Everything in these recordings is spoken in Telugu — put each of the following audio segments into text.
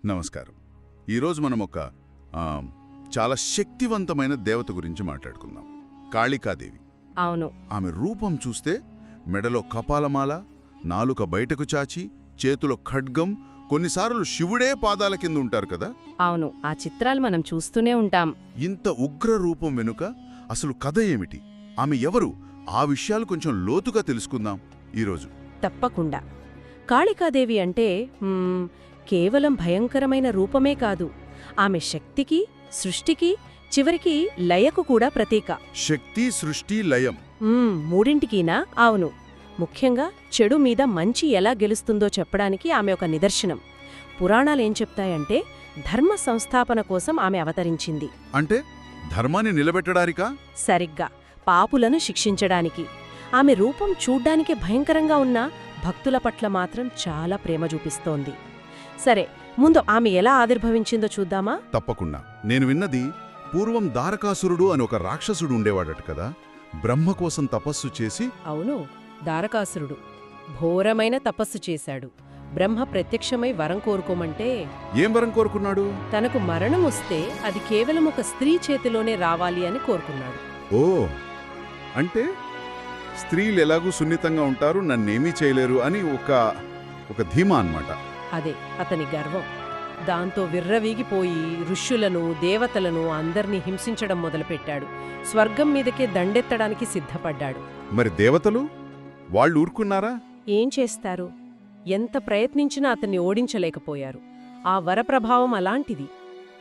నమస్కారం. ఈరోజు మనం ఒక ఆ, చాలా శక్తివంతమైన దేవత గురించి మాట్లాడుకుందాం. కాళికాదేవి. అవును. ఆమె రూపం చూస్తే మెడలో కపాలమాల, నాలుక బయటకు చాచి, చేతిలో ఖడ్గం, కొన్నిసార్లు శివుడే పాదాల కింద ఉంటారు కదా. అవును, ఆ చిత్రాలు మనం చూస్తూనే ఉంటాం. ఇంత ఉగ్ర రూపం వెనుక అసలు కథ ఏమిటి, ఆమె ఎవరు, ఆ విషయాలు కొంచెం లోతుగా తెలుసుకుందాం ఈరోజు. తప్పకుండా. కాళికాదేవి అంటే కేవలం భయంకరమైన రూపమే కాదు, ఆమె శక్తికి, సృష్టికి, చివరికి లయకు కూడా ప్రతీక. శక్తి, సృష్టి, లయం. మూడింటికీనా? అవును. ముఖ్యంగా చెడు మీద మంచి ఎలా గెలుస్తుందో చెప్పడానికి ఆమె ఒక నిదర్శనం. పురాణాలేం చెప్తాయంటే ధర్మ సంస్థాపన కోసం ఆమె అవతరించింది. అంటే ధర్మాన్ని నిలబెట్టడానికా? సరిగ్గా, పాపులను శిక్షించడానికి. ఆమె రూపం చూడ్డానికే భయంకరంగా ఉన్నా భక్తుల పట్ల మాత్రం చాలా ప్రేమ చూపిస్తోంది. సరే, ముందు ఆమె ఎలా ఆవిర్భవించిందో చూద్దామా? తప్పకుండా. నేను విన్నది, పూర్వం దారకాసురుడు అని ఒక రాక్షసుడు ఉండేవాడట కదా, బ్రహ్మ కోసం తపస్సు చేసి. అవును, దారకాసురుడు ఘోరమైన తపస్సు చేశాడు. బ్రహ్మ ప్రత్యక్షమై వరం కోరుకోమంటే ఏం వరం కోరుకున్నాడు? తనకు మరణం వస్తే అది కేవలం ఒక స్త్రీ చేతిలోనే రావాలి అని కోరుకున్నాడు. ఓ, అంటే స్త్రీలు ఎలాగూ సున్నితంగా ఉంటారు, నన్నేమీ చేయలేరు అని ఒక ధీమా అన్నమాట. అదే అతని గర్వం. దాంతో విర్రవీగిపోయి ఋషులను, దేవతలను అందర్నీ హింసించడం మొదలుపెట్టాడు. స్వర్గం మీదకే దండెత్తడానికి సిద్ధపడ్డాడు. మరి దేవతలు వాళ్ళు ఊరుకున్నారా? ఏం చేస్తారు? ఎంత ప్రయత్నించినా అతన్ని ఓడించలేకపోయారు. ఆ వరప్రభావం అలాంటిది.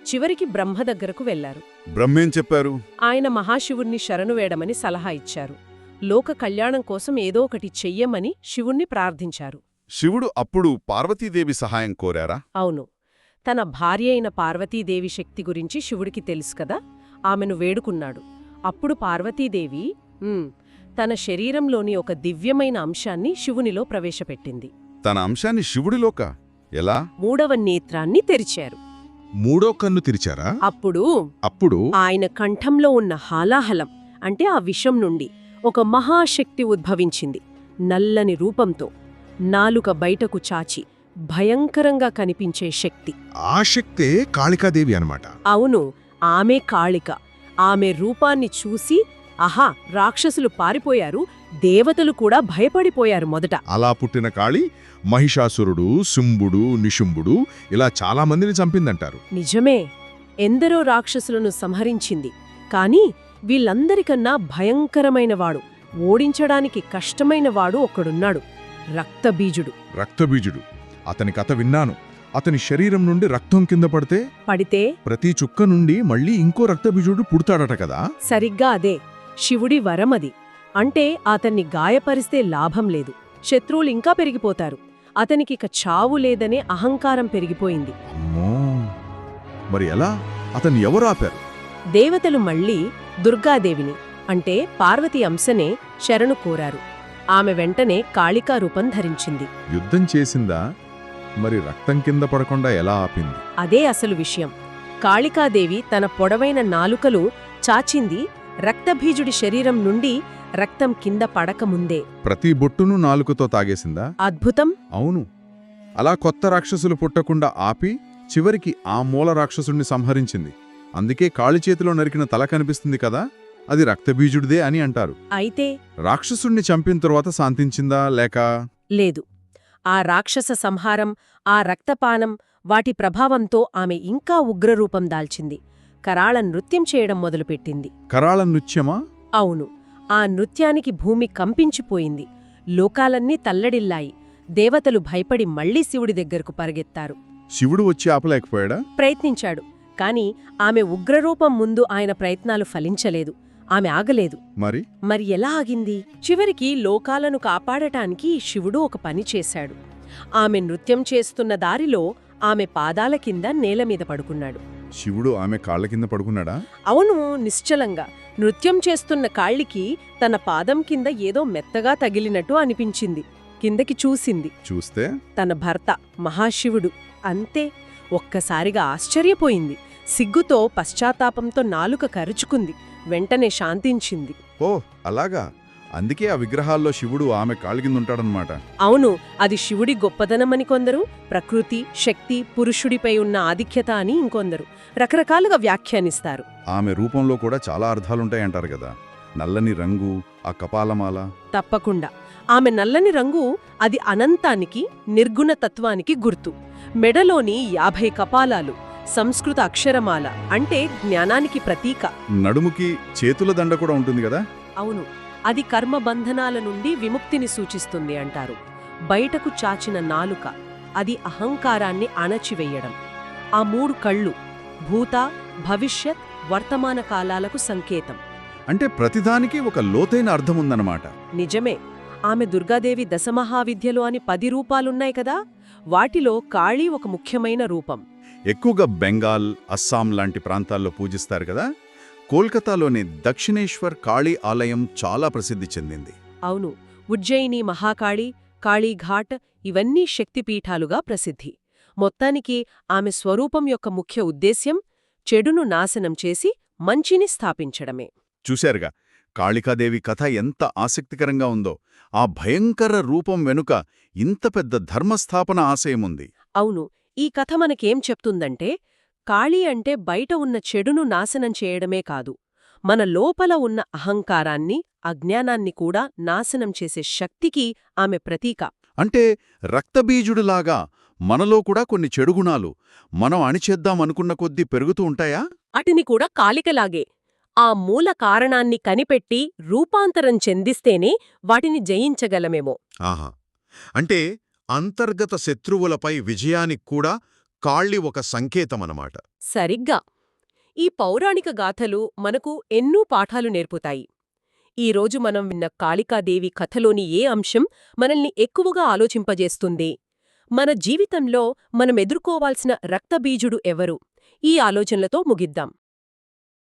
చివరికి బ్రహ్మ దగ్గరకు వెళ్లారు. బ్రహ్మేం చెప్పారు? ఆయన మహాశివుణ్ణి శరణు వేడమని సలహా ఇచ్చారు. లోక కళ్యాణం కోసం ఏదో ఒకటి చెయ్యమని శివుణ్ణి ప్రార్థించారు. శివుడు అప్పుడు పార్వతీదేవి సహాయం కోరారా? అవును. తన భార్య అయిన పార్వతీదేవి శక్తి గురించి శివుడికి తెలుసు కదా, ఆమెను వేడుకున్నాడు. అప్పుడు పార్వతీదేవి తన శరీరంలోని ఒక దివ్యమైన అంశాన్ని శివునిలో ప్రవేశపెట్టింది. తన అంశాన్ని శివుడిలోక ఎలా? మూడవ నేత్రాన్ని తెరిచారు. మూడో కన్ను తెరిచారా? అప్పుడు ఆయన కంఠంలో ఉన్న హాలాహలం అంటే ఆ విషం నుండి ఒక మహాశక్తి ఉద్భవించింది. నల్లని రూపంతో, నాలుక బయటకు చాచి భయంకరంగా కనిపించే శక్తి. ఆ శక్తే కాళికాదేవి అన్నమాట. అవును, ఆమె కాళిక. ఆమె రూపాన్ని చూసి ఆహా, రాక్షసులు పారిపోయారు, దేవతలు కూడా భయపడిపోయారు మొదట. అలా పుట్టిన కాళి మహిషాసురుడు, శుంభుడు, నిశుంభుడు ఇలా చాలా మందిని చంపిందంటారు. నిజమే, ఎందరో రాక్షసులను సంహరించింది. కాని వీళ్ళందరికన్నా భయంకరమైనవాడు, ఓడించడానికి కష్టమైనవాడు ఒక్కడున్నాడు. రక్తబీజుడు. రక్తబీజుడు, అతని కథ విన్నాను. అతని శరీరం నుండి రక్తం కింద పడితే ప్రతి చుక్క నుండి మళ్ళీ ఇంకో రక్తబీజుడు పుడతాడట కదా. సరిగ్గా అదే శివుడి వరమది. అంటే అతన్ని గాయపరిస్తే లాభం లేదు, శత్రువులు ఇంకా పెరిగిపోతారు. అతనికిక చావు లేదనే అహంకారం పెరిగిపోయింది. అమ్మో, మరి ఎలా? అతన్ని ఎవరు ఆపారు? దేవతలు మళ్ళీ దుర్గాదేవిని అంటే పార్వతీ అంశనే శరణు కోరారు. ఆమె వెంటనే కాళికా రూపం ధరించింది. యుద్ధం చేసిందా? మరి రక్తం కింద పడకుండా ఎలా ఆపింది? అదే అసలు విషయం. కాళికాదేవి తన పొడవైన నాలుకలు చాచింది రక్తబీజుడి శరీరం నుండి రక్తం కింద పడకముందే. ప్రతి బొట్టును నాలుకతో తాగేసిందా? అద్భుతం. అవును. అలా కొత్త రాక్షసులు పుట్టకుండా ఆపి చివరికి ఆ మూల రాక్షసుణ్ణి సంహరించింది. అందుకే కాళి చేతిలో నరికిన తల కనిపిస్తుంది కదా, అది రక్తబీజుడిదే అని అంటారు. అయితే రాక్షసుణ్ణి చంపిన తరువాత శాంతించిందా లేక? లేదు. ఆ రాక్షస సంహారం, ఆ రక్తపానం, వాటి ప్రభావంతో ఆమె ఇంకా ఉగ్రరూపం దాల్చింది. కరాళ నృత్యం చేయడం మొదలుపెట్టింది. కరాళ నృత్యమా? అవును. ఆ నృత్యానికి భూమి కంపించిపోయింది. లోకాలన్నీ తల్లడిల్లాయి. దేవతలు భయపడి మళ్లీ శివుడి దగ్గరకు పరిగెత్తారు. శివుడు వచ్చి ఆపలేకపోయాడా? ప్రయత్నించాడు. కాని ఆమె ఉగ్రరూపం ముందు ఆయన ప్రయత్నాలు ఫలించలేదు. ఆమె ఆగలేదు. మరి ఎలా ఆగింది? చివరికి లోకాలను కాపాడటానికి శివుడు ఒక పని చేశాడు. ఆమె నృత్యం చేస్తున్న దారిలో ఆమె పాదాల కింద నేలమీద పడుకున్నాడు. శివుడు ఆమె కాళ్ల కింద పడుకున్నాడా? అవును, నిశ్చలంగా. నృత్యం చేస్తున్న కాళ్ళకి తన పాదం కింద ఏదో మెత్తగా తగిలినట్టు అనిపించింది. కిందకి చూస్తే తన భర్త మహాశివుడు. అంతే, ఒక్కసారిగా ఆశ్చర్యపోయింది. సిగ్గుతో, పశ్చాత్తాపంతో నాలుక కరుచుకుంది. వెంటనే శాంతించింది. ఓ అలాగా. అందుకే ఆ విగ్రహాల్లో శివుడు ఆమె కాళ్ళ కింద ఉంటాడనమాట. అవును, అది శివుడి గొప్పదనమని కొందరు, ప్రకృతి, శక్తి, పురుషుడిపై ఉన్న ఆధిక్యత అని ఇంకొందరు రకరకాలుగా వ్యాఖ్యానిస్తారు. ఆమె రూపంలో కూడా చాలా అర్థాలుంటాయంటారు కదా. నల్లని రంగు, ఆ కపాలమాల. తప్పకుండా. ఆమె నల్లని రంగు అది అనంతానికి, నిర్గుణతత్వానికి గుర్తు. మెడలోని 50 కపాలాలు, సంస్కృత అక్షరమాల అంటే జ్ఞానానికి ప్రతీక. నడుముకి చేతుల దండ కూడా ఉంటుంది కదా. అవును, అది కర్మబంధనాల నుండి విముక్తిని సూచిస్తుంది అంటారు. బయటకు చాచిన నాలుక, అది అహంకారాన్ని అణచివెయ్యడం. ఆ 3 కళ్ళు, భూత, భవిష్యత్, వర్తమాన కాలాలకు సంకేతం. అంటే ప్రతిదానికి ఒక లోతైన అర్థముందన్నమాట. నిజమే. ఆమె దుర్గాదేవి దశమహావిద్యలు అని 10 రూపాలున్నాయి కదా, వాటిలో కాళీ ఒక ముఖ్యమైన రూపం. ఎక్కువగా బెంగాల్, అస్సాం లాంటి ప్రాంతాల్లో పూజిస్తారు కదా. కోల్కతాలోని దక్షిణేశ్వర్ కాళీ ఆలయం చాలా ప్రసిద్ధి చెందింది. అవును, ఉజ్జయిని మహాకాళి, కాళీఘాట్ ఇవన్నీ శక్తిపీఠాలుగా ప్రసిద్ధి. మొత్తానికి ఆమె స్వరూపం యొక్క ముఖ్య ఉద్దేశ్యం చెడును నాశనం చేసి మంచిని స్థాపించడమే. చూశారుగా కాళికాదేవి కథ ఎంత ఆసక్తికరంగా ఉందో. ఆ భయంకర రూపం వెనుక ఇంత పెద్ద ధర్మస్థాపన ఆశయముంది. అవును, ఈ కథ మనకేం చెప్తుందంటే, కాళీ అంటే బయట ఉన్న చెడును నాశనం చేయడమే కాదు, మన లోపల ఉన్న అహంకారాన్ని, అజ్ఞానాన్ని కూడా నాశనం చేసే శక్తికి ఆమె ప్రతీక. అంటే రక్తబీజుడులాగా మనలో కూడా కొన్ని చెడుగుణాలు మనం అణిచేద్దామనుకున్న కొద్దీ పెరుగుతూ ఉంటాయా? అటిని కూడా కాళికలాగే ఆ మూల కారణాన్ని కనిపెట్టి రూపాంతరం చెందిస్తేనే వాటిని జయించగలమేమో. ఆహా, అంటే అంతర్గత శత్రువులపై విజయానికి కూడా కాళి ఒక సంకేతమనమాట. సరిగ్గా. ఈ పౌరాణిక గాథలు మనకు ఎన్నో పాఠాలు నేర్పుతాయి. ఈరోజు మనం విన్న కాళికాదేవి కథలోని ఏ అంశం మనల్ని ఎక్కువగా ఆలోచింపజేస్తుంది? మన జీవితంలో మనం ఎదుర్కోవాల్సిన రక్తబీజుడు ఎవరు? ఈ ఆలోచనలతో ముగిద్దాం.